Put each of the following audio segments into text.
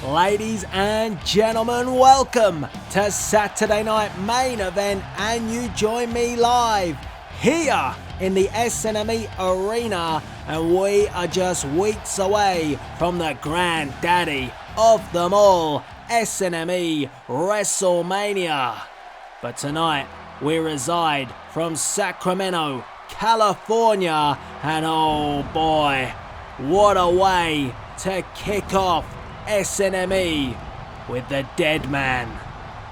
Ladies and gentlemen, welcome to Saturday Night Main Event, and you join me live here in the SNME Arena, and we are just weeks away from the granddaddy of them all, SNME Wrestlemania. But tonight we reside from Sacramento, California, and oh boy, what a way to kick off SNME with the dead man,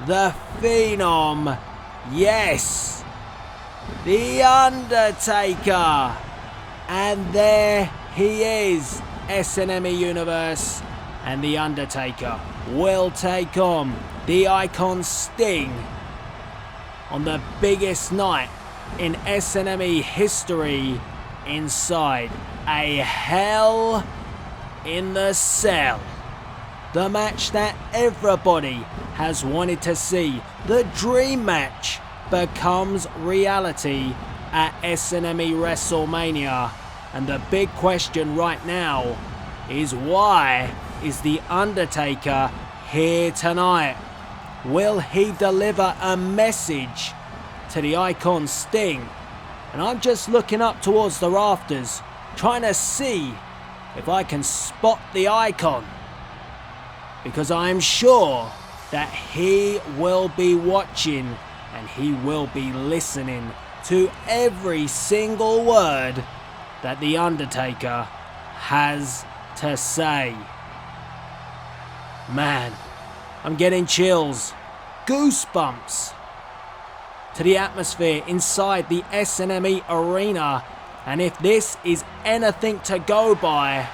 the Phenom, yes, the Undertaker. And there he is, SNME Universe, and the Undertaker will take on the Icon Sting on the biggest night in SNME history, inside a Hell in the Cell. The match that everybody has wanted to see, the dream match, becomes reality at SNME Wrestlemania. And the big question right now is, why is the Undertaker here tonight? Will he deliver a message to the Icon Sting? And I'm just looking up towards the rafters, trying to see if I can spot the Icon, because I'm sure that he will be watching and he will be listening to every single word that the Undertaker has to say. Man, I'm getting chills, goosebumps to the atmosphere inside the SNME Arena. And if this is anything to go by,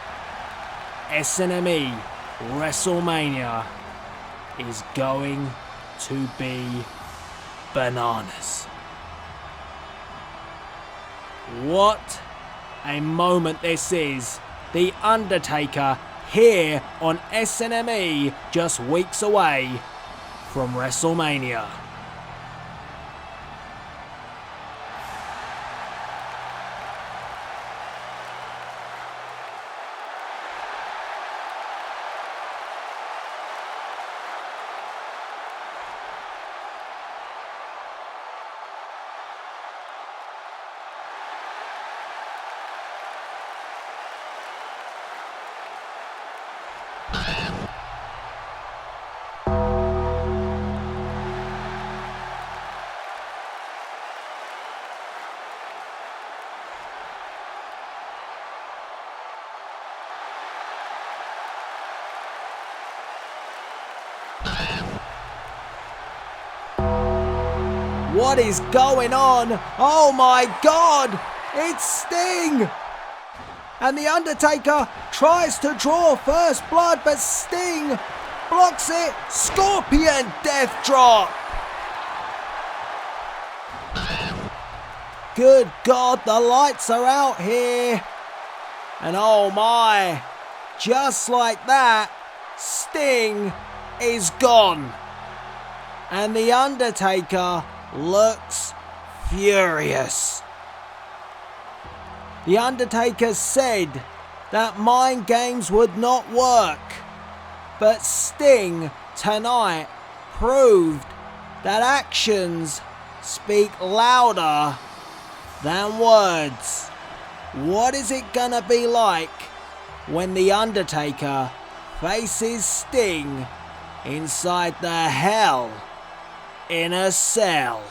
SNME WrestleMania is going to be bananas. What a moment this is. The Undertaker here on SNME, just weeks away from WrestleMania. What is going on? Oh my God! It's Sting! And the Undertaker tries to draw first blood, but Sting blocks it. Scorpion Death Drop! Good God, the lights are out here. And oh my, just like that, Sting is gone. And the Undertaker looks furious. The Undertaker said that mind games would not work, but Sting tonight proved that actions speak louder than words. What is it gonna be like when the Undertaker faces Sting inside the Hell in a Cell?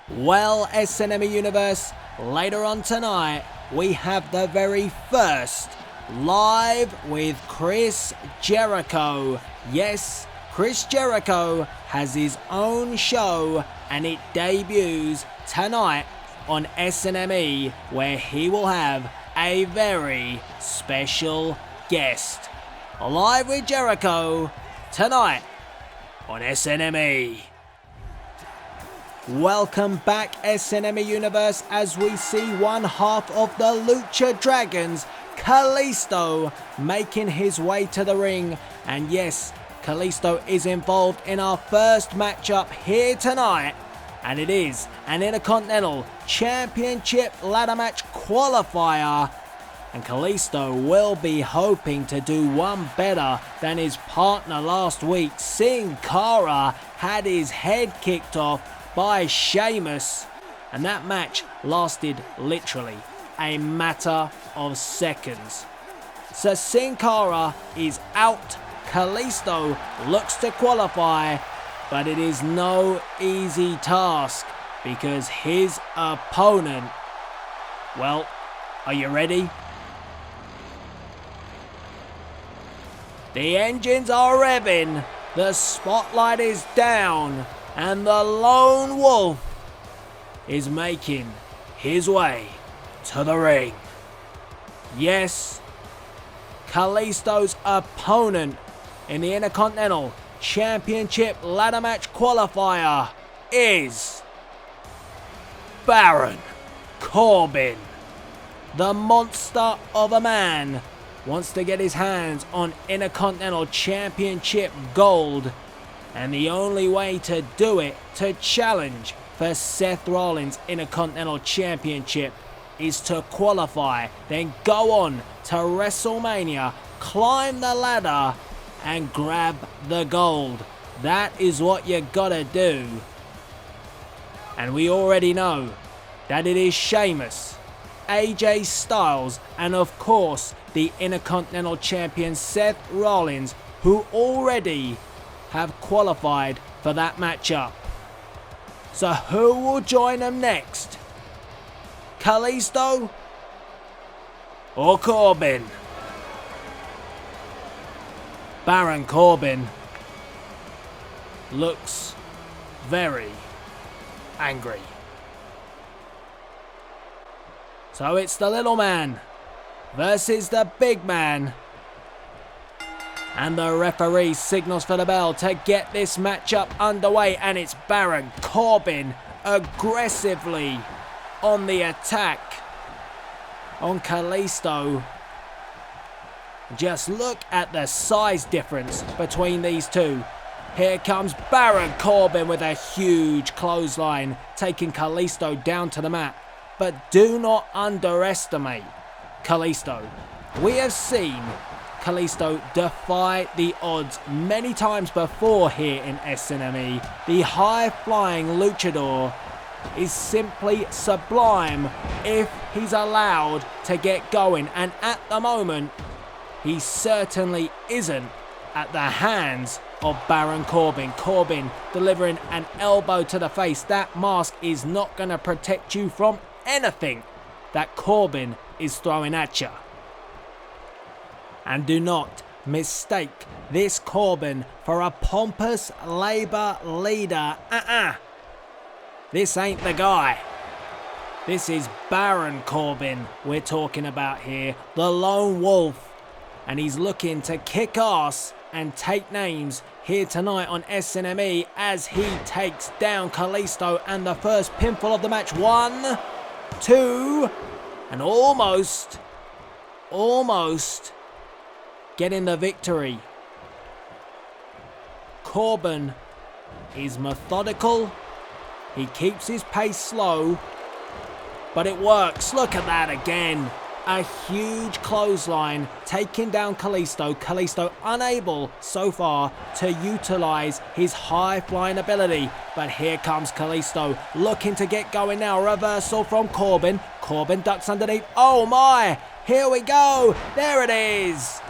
Well, SNME Universe, later on tonight we have the very first Live with Chris Jericho. Yes, Chris Jericho has his own show, and it debuts tonight on SNME, where he will have a very special guest. Live with Jericho tonight on SNME. Welcome back, SNME Universe, as we see one half of the Lucha Dragons, Kalisto, making his way to the ring. And yes, Kalisto is involved in our first matchup here tonight, and it is an Intercontinental Championship ladder match qualifier And Kalisto will be hoping to do one better than his partner last week. Sin Cara had his head kicked off by Sheamus, and that match lasted literally a matter of seconds. So Sin Cara is out. Kalisto looks to qualify, but it is no easy task because his opponent, well, are you ready? The engines are revving, the spotlight is down, and the lone wolf is making his way to the ring. Yes, Kalisto's opponent in the Intercontinental Championship ladder match qualifier is Baron Corbin. The monster of a man wants to get his hands on Intercontinental Championship gold, and the only way to do it, to challenge for Seth Rollins' Intercontinental Championship, is to qualify, then go on to WrestleMania, climb the ladder and grab the gold. That is what you gotta do. And we already know that it is Sheamus, AJ Styles, and of course the Intercontinental Champion Seth Rollins, who already have qualified for that matchup. So who will join them next? Kalisto or Corbin? Baron Corbin looks very angry. So it's the little man versus the big man. And the referee signals for the bell to get this matchup underway, and it's Baron Corbin aggressively on the attack on Kalisto. Just look at the size difference between these two. Here comes Baron Corbin with a huge clothesline, taking Kalisto down to the mat. But do not underestimate Kalisto. We have seen Kalisto defy the odds many times before here in SNME. The high-flying luchador is simply sublime if he's allowed to get going, and at the moment he certainly isn't at the hands of Baron Corbin. Corbin delivering an elbow to the face. That mask is not going to protect you from anything that Corbin is throwing at you. And do not mistake this Corbin for a pompous Labour leader. This ain't the guy. This is Baron Corbin we're talking about here, the lone wolf. And he's looking to kick ass and take names here tonight on SNME as he takes down Kalisto, and the first pinfall of the match. 1, 2, and almost getting the victory. Corbin is methodical. He keeps his pace slow, but it works. Look at that again. A huge clothesline taking down Kalisto. Kalisto unable so far to utilize his high-flying ability. But here comes Kalisto looking to get going now. Reversal from Corbin. Corbin ducks underneath. Oh my! Here we go. There it is.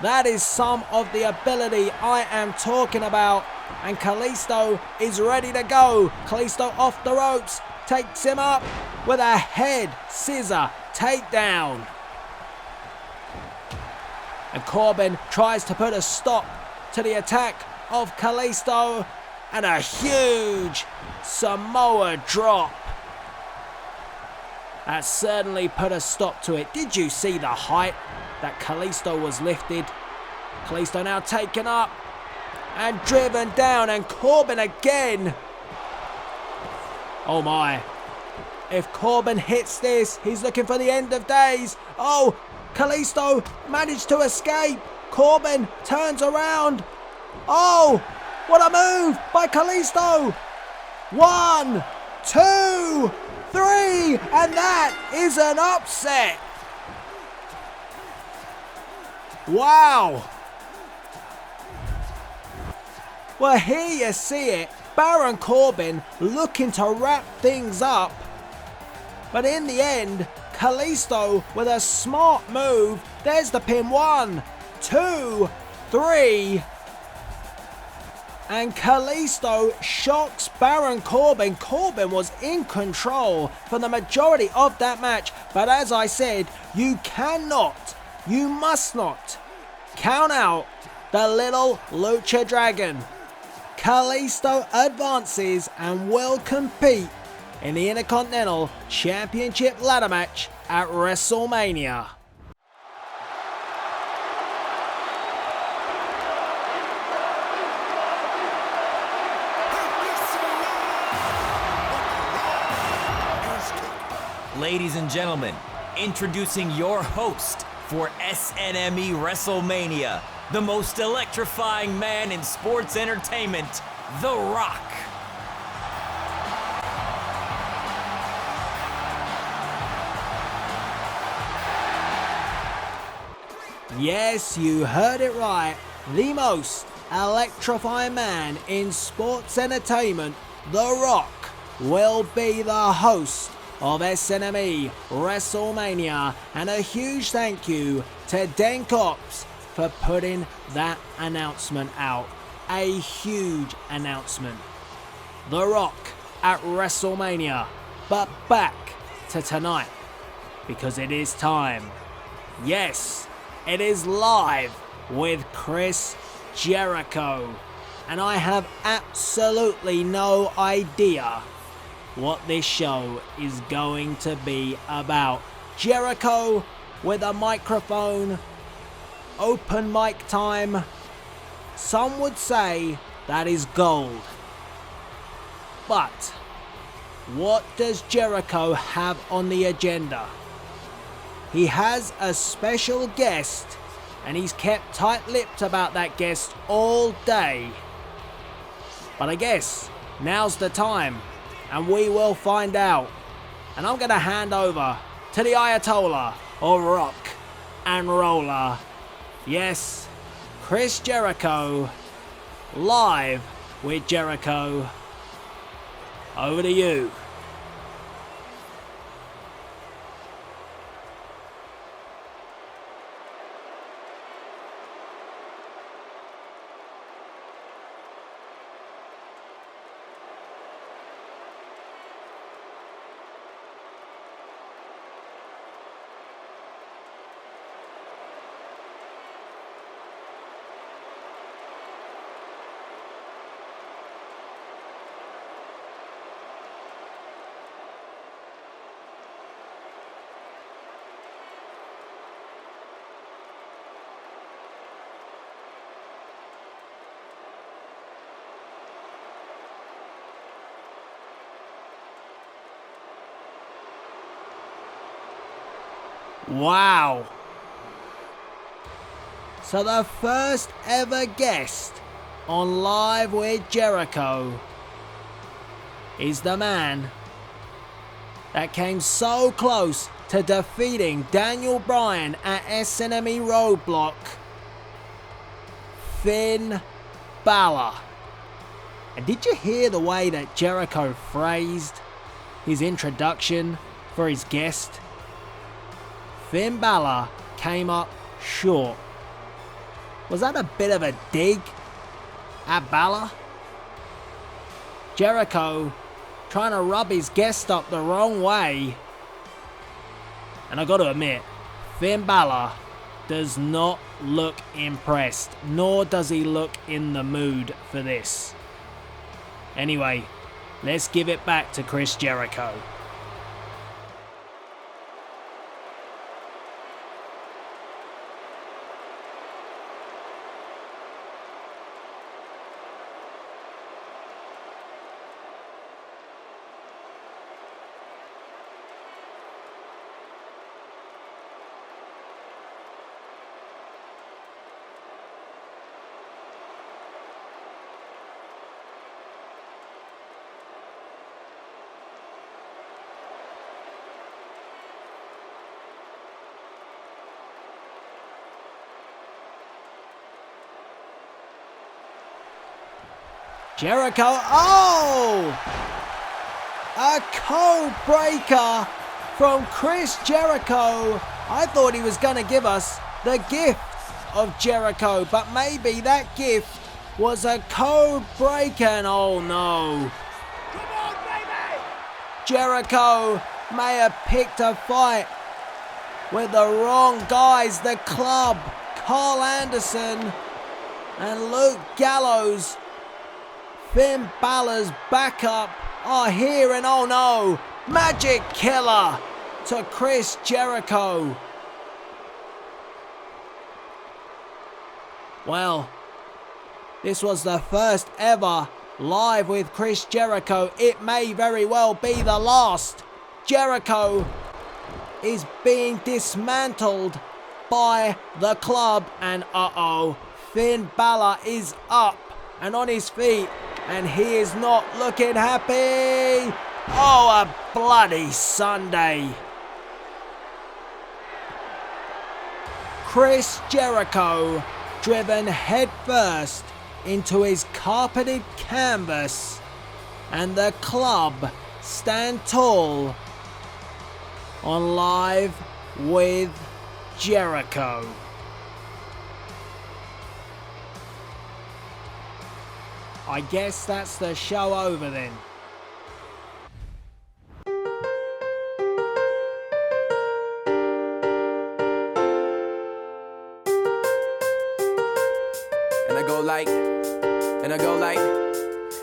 That is some of the ability I am talking about. And Kalisto is ready to go. Kalisto off the ropes. Takes him up with a head scissor takedown. And Corbin tries to put a stop to the attack of Kalisto. And a huge Samoa drop. That certainly put a stop to it. Did you see the height that Kalisto was lifted? Kalisto now taken up and driven down, and Corbin again. Oh my. If Corbin hits this, he's looking for the end of days. Oh, Kalisto managed to escape. Corbin turns around. Oh, what a move by Kalisto. 1, 2, 3, and that is an upset. Wow! Well, here you see it. Baron Corbin looking to wrap things up. But in the end, Kalisto with a smart move. There's the pin. 1, 2, 3. And Kalisto shocks Baron Corbin. Corbin was in control for the majority of that match. But as I said, you must not count out the little Lucha Dragon. Kalisto advances and will compete in the Intercontinental Championship ladder match at WrestleMania. Ladies and gentlemen, introducing your host for SNME Wrestlemania, the most electrifying man in sports entertainment, The Rock. Yes, you heard it right. The most electrifying man in sports entertainment, The Rock, will be the host of SNME Wrestlemania, and a huge thank you to Den Cops for putting that announcement out. A huge announcement. The Rock at WrestleMania. But back to tonight, because it is time. Yes, it is live with Chris Jericho, and I have absolutely no idea what this show is going to be about. Jericho with a microphone, open mic time. Some would say that is gold. But what does Jericho have on the agenda? He has a special guest, and he's kept tight-lipped about that guest all day. But I guess now's the time, and we will find out. And I'm going to hand over to the Ayatollah of Rock and Roller. Yes, Chris Jericho, live with Jericho. Over to you. Wow. So the first ever guest on Live with Jericho is the man that came so close to defeating Daniel Bryan at SNME Roadblock, Finn Balor. And did you hear the way that Jericho phrased his introduction for his guest? Finn Balor came up short. Was that a bit of a dig at Balor? Jericho trying to rub his guest up the wrong way. And I got to admit, Finn Balor does not look impressed, nor does he look in the mood for this. Anyway, let's give it back to Chris Jericho. Jericho, oh! A code breaker from Chris Jericho. I thought he was going to give us the gift of Jericho, but maybe that gift was a code breaker, and oh no. Come on, baby! Jericho may have picked a fight with the wrong guys. The Club, Carl Anderson and Luke Gallows, Finn Balor's backup, are here, and oh no, Magic Killer to Chris Jericho. Well, this was the first ever live with Chris Jericho. It may very well be the last. Jericho is being dismantled by the Club, and uh-oh, Finn Balor is up and on his feet, and he is not looking happy. Oh, a bloody Sunday. Chris Jericho driven headfirst into his carpeted canvas, and the Club stand tall on Live with Jericho. I guess that's the show over then.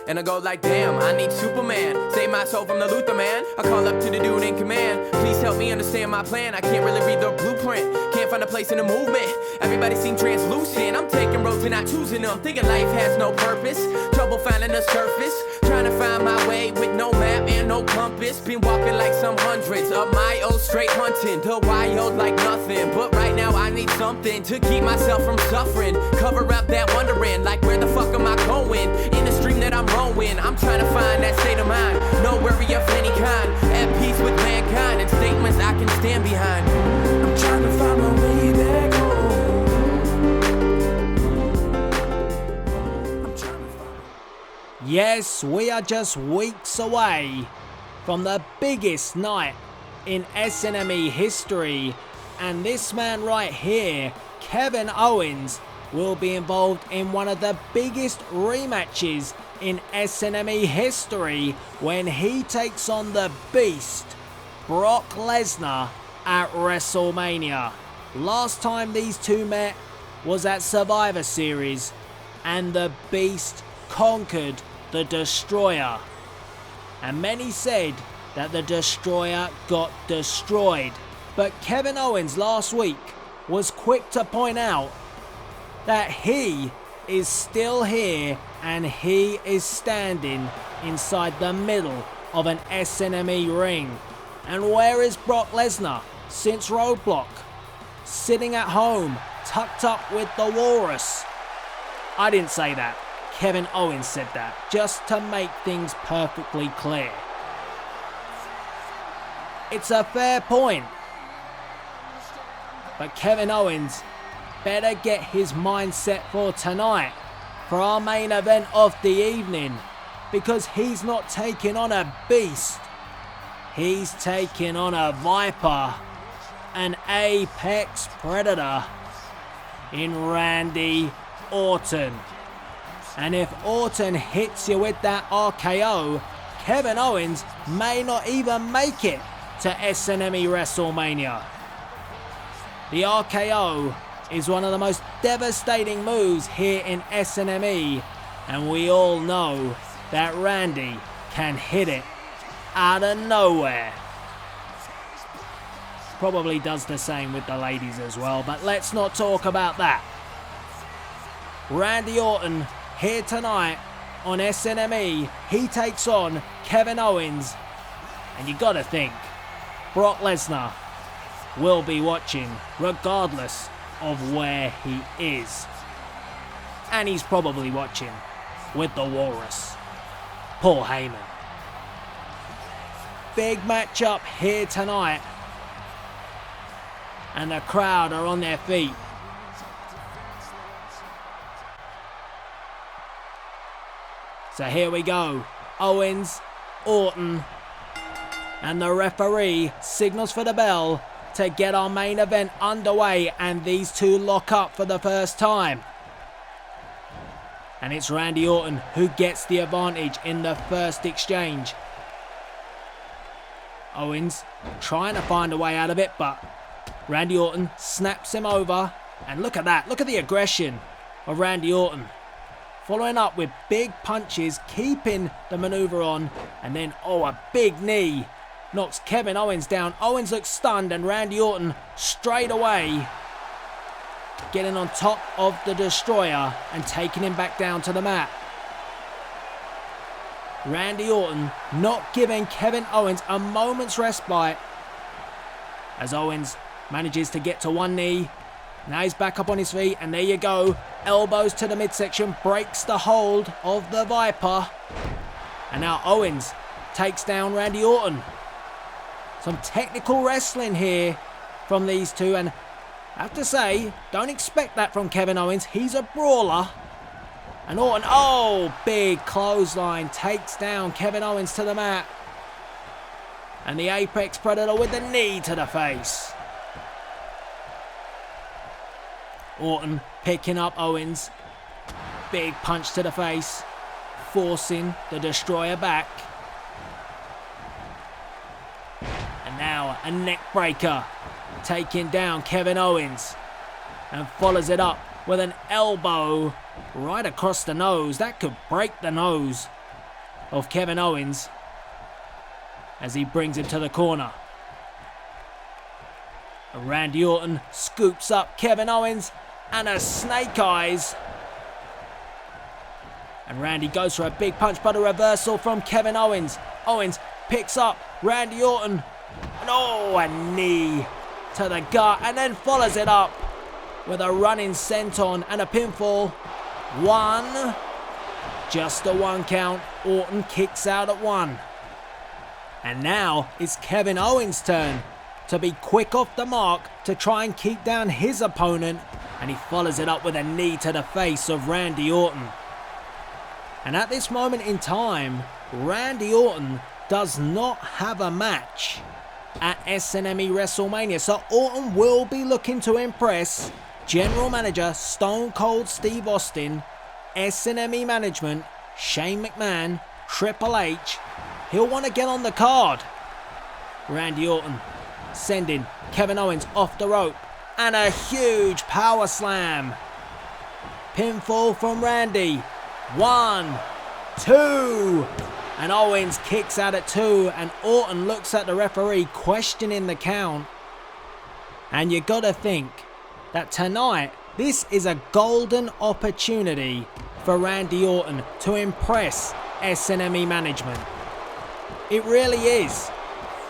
And I go like, damn, I need Superman. Save my soul from the Luther man. I call up to the dude in command. Please help me understand my plan. I can't really read the blueprint. Can't find a place in the movement. Everybody seems translucent. I'm taking roads and not choosing them. Thinking life has no purpose. Trouble finding the surface. Trying to find my way with no map and no compass. Been walking like some hundreds of miles straight hunting. The wild like nothing. But right now I need something to keep myself from suffering. Cover up that wondering. Like where the fuck am I going? In the stream that I'm rowing. I'm trying to find that state of mind. No worry of any kind. At peace with mankind. And statements I can stand behind. I'm trying to find my way back home. Yes, we are just weeks away from the biggest night in SNME history, and this man right here, Kevin Owens, will be involved in one of the biggest rematches in SNME history when he takes on the Beast, Brock Lesnar, at WrestleMania. Last time these two met was at Survivor Series, and the Beast conquered the Destroyer. And many said that the Destroyer got destroyed. But Kevin Owens last week was quick to point out that he is still here and he is standing inside the middle of an SNME ring. And where is Brock Lesnar since Roadblock? Sitting at home, tucked up with the Walrus. I didn't say that. Kevin Owens said that, just to make things perfectly clear. It's a fair point. But Kevin Owens better get his mindset for tonight, for our main event of the evening, because he's not taking on a beast. He's taking on a viper, an apex predator in Randy Orton. And if Orton hits you with that RKO, Kevin Owens may not even make it to SNME WrestleMania. The RKO is one of the most devastating moves here in SNME, and we all know that Randy can hit it out of nowhere. Probably does the same with the ladies as well, but let's not talk about that. Randy Orton here tonight on SNME, he takes on Kevin Owens, and you gotta think Brock Lesnar will be watching regardless of where he is. And he's probably watching with the Walrus, Paul Heyman. Big matchup here tonight, and the crowd are on their feet. So here we go. Owens, Orton, and the referee signals for the bell to get our main event underway, and these two lock up for the first time. And it's Randy Orton who gets the advantage in the first exchange. Owens trying to find a way out of it, but Randy Orton snaps him over. And look at that, look at the aggression of Randy Orton. Following up with big punches, keeping the maneuver on, and then, a big knee knocks Kevin Owens down. Owens looks stunned, and Randy Orton straight away getting on top of the Destroyer and taking him back down to the mat. Randy Orton not giving Kevin Owens a moment's respite as Owens manages to get to one knee. Now he's back up on his feet, and there you go. Elbows to the midsection, breaks the hold of the Viper. And now Owens takes down Randy Orton. Some technical wrestling here from these two, and I have to say, don't expect that from Kevin Owens. He's a brawler. And Orton, big clothesline, takes down Kevin Owens to the mat. And the Apex Predator with the knee to the face. Orton picking up Owens. Big punch to the face, forcing the Destroyer back. And now a neck breaker, taking down Kevin Owens. And follows it up with an elbow right across the nose. That could break the nose of Kevin Owens as he brings him to the corner. And Randy Orton scoops up Kevin Owens and a snake eyes. And Randy goes for a big punch, but a reversal from Kevin Owens. Owens picks up Randy Orton. And a knee to the gut, and then follows it up with a running senton and a pinfall. One. Just a one count. Orton kicks out at one. And now it's Kevin Owens' turn to be quick off the mark to try and keep down his opponent. And he follows it up with a knee to the face of Randy Orton. And at this moment in time, Randy Orton does not have a match at SNME Wrestlemania. So Orton will be looking to impress General Manager Stone Cold Steve Austin, SNME Management, Shane McMahon, Triple H. He'll want to get on the card. Randy Orton sending Kevin Owens off the rope. And a huge power slam. Pinfall from Randy. 1, 2. And Owens kicks out at 2. And Orton looks at the referee, questioning the count. And you gotta think that tonight, this is a golden opportunity for Randy Orton to impress SNME management. It really is.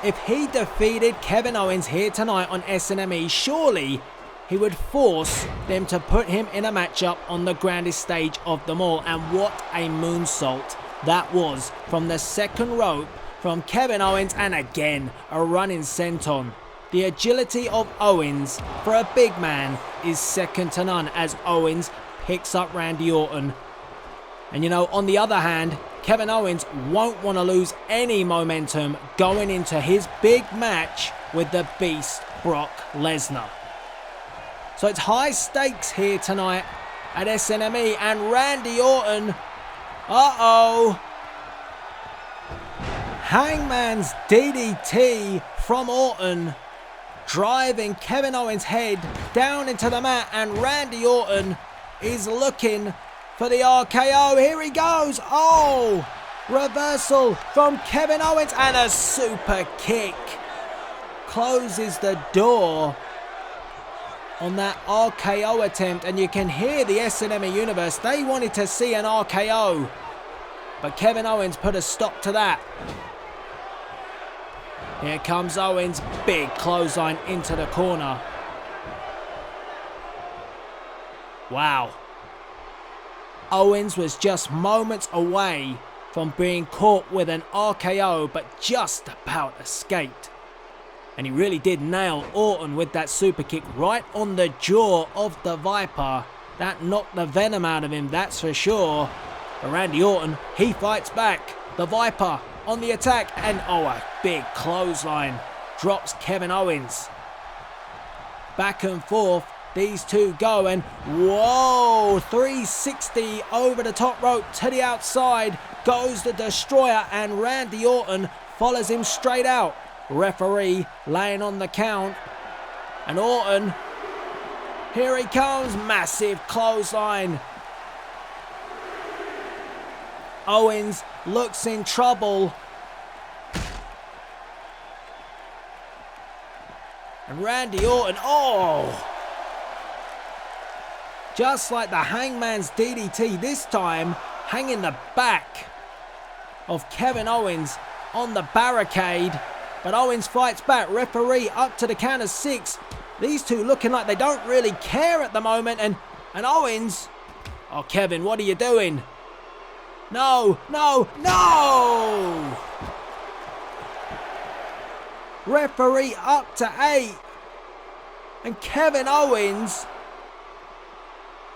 If he defeated Kevin Owens here tonight on SNME, surely he would force them to put him in a matchup on the grandest stage of them all. And what a moonsault that was from the second rope from Kevin Owens, and again a running senton. The agility of Owens for a big man is second to none as Owens picks up Randy Orton. And on the other hand, Kevin Owens won't want to lose any momentum going into his big match with the Beast Brock Lesnar. So it's high stakes here tonight at SNME, and Randy Orton, Hangman's DDT from Orton, driving Kevin Owens' head down into the mat, and Randy Orton is looking for the RKO. Here he goes. Reversal from Kevin Owens, and a super kick closes the door on that RKO attempt. And you can hear the SNME universe. They wanted to see an RKO, but Kevin Owens put a stop to that. Here comes Owens, big clothesline into the corner. Wow. Owens was just moments away from being caught with an RKO, but just about escaped. And he really did nail Orton with that super kick right on the jaw of the Viper. That knocked the venom out of him, that's for sure. But Randy Orton, he fights back. The Viper on the attack, and a big clothesline drops Kevin Owens. Back and forth, these two go, and whoa, 360 over the top rope to the outside goes the Destroyer, and Randy Orton follows him straight out. Referee laying on the count, and Orton, here he comes, massive clothesline. Owens looks in trouble. And Randy Orton, just like the Hangman's DDT, this time hanging the back of Kevin Owens on the barricade. But Owens fights back. Referee up to the count of 6. These two looking like they don't really care at the moment. And Owens, Kevin, what are you doing? No, no, no! Referee up to 8. And Kevin Owens,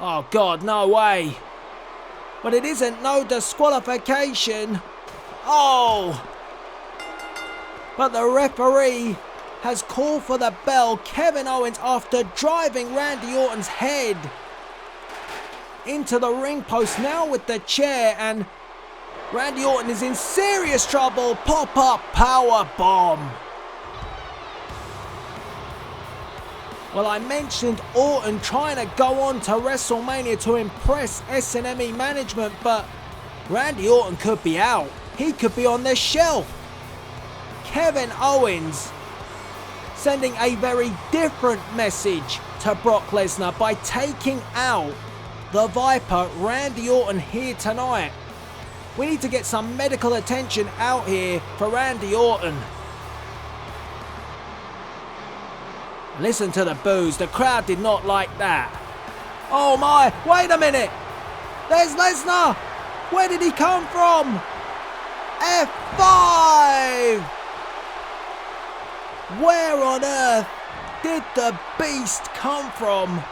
oh God, no way. But it isn't no disqualification. But the referee has called for the bell. Kevin Owens, after driving Randy Orton's head into the ring post, now with the chair, and Randy Orton is in serious trouble. Pop-up power bomb. Well, I mentioned Orton trying to go on to WrestleMania to impress SNME management, but Randy Orton could be out. He could be on the shelf. Kevin Owens sending a very different message to Brock Lesnar by taking out the Viper, Randy Orton, here tonight. We need to get some medical attention out here for Randy Orton. Listen to the boos. The crowd did not like that. Oh my, wait a minute. There's Lesnar. Where did he come from? F5. Where on earth did the Beast come from?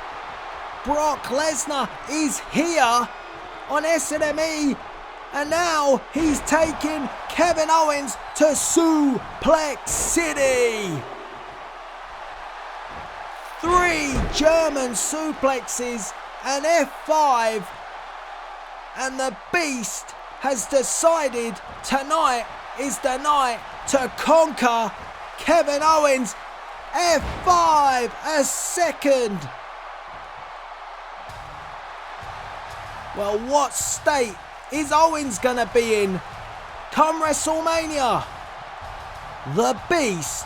Brock Lesnar is here on SNME, and now he's taking Kevin Owens to Suplex City. 3 German suplexes, an F5, and the Beast has decided tonight is the night to conquer Kevin Owens. F5, a second. Well, what state is Owens gonna be in come WrestleMania? The Beast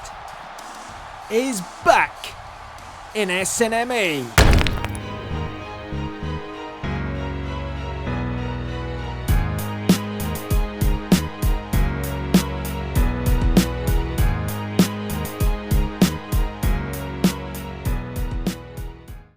is back in SNME.